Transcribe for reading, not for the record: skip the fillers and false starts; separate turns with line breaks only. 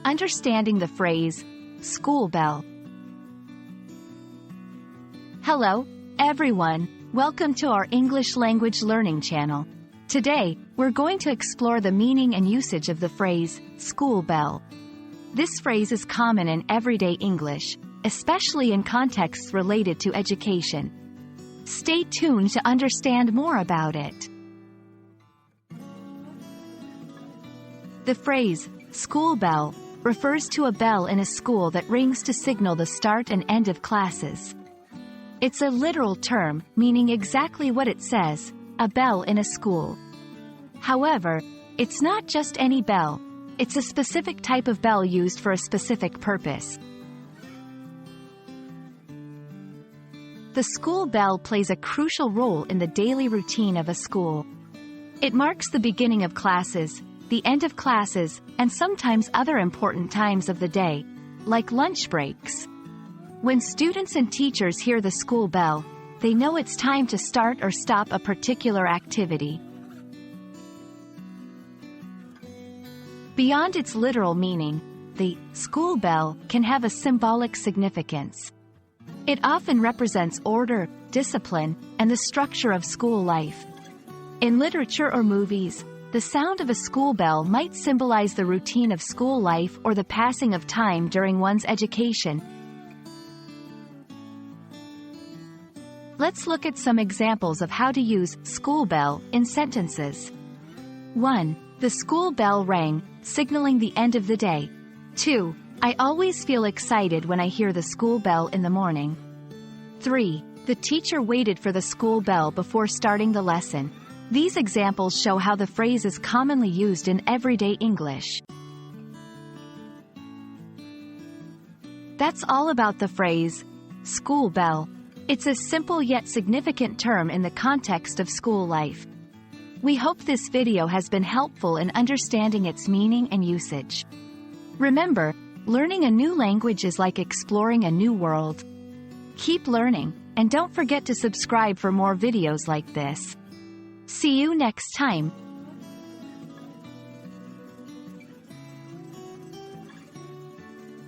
Understanding the phrase, school bell. Hello, everyone. Welcome to our English language learning channel. Today, we're going to explore the meaning and usage of the phrase, school bell. This phrase is common in everyday English, especially in contexts related to education. Stay tuned to understand more about it. The phrase, school bell, refers to a bell in a school that rings to signal the start and end of classes. It's a literal term, meaning exactly what it says, a bell in a school. However, it's not just any bell, it's a specific type of bell used for a specific purpose. The school bell plays a crucial role in the daily routine of a school. It marks the beginning of classes, the end of classes, and sometimes other important times of the day, like lunch breaks. When students and teachers hear the school bell, they know it's time to start or stop a particular activity. Beyond its literal meaning, the school bell can have a symbolic significance. It often represents order, discipline, and the structure of school life. In literature or movies, the sound of a school bell might symbolize the routine of school life or the passing of time during one's education. Let's look at some examples of how to use school bell in sentences. 1. The school bell rang, signaling the end of the day. 2. I always feel excited when I hear the school bell in the morning. 3. The teacher waited for the school bell before starting the lesson. These examples show how the phrase is commonly used in everyday English. That's all about the phrase, school bell. It's a simple yet significant term in the context of school life. We hope this video has been helpful in understanding its meaning and usage. Remember, learning a new language is like exploring a new world. Keep learning, and don't forget to subscribe for more videos like this. See you next time.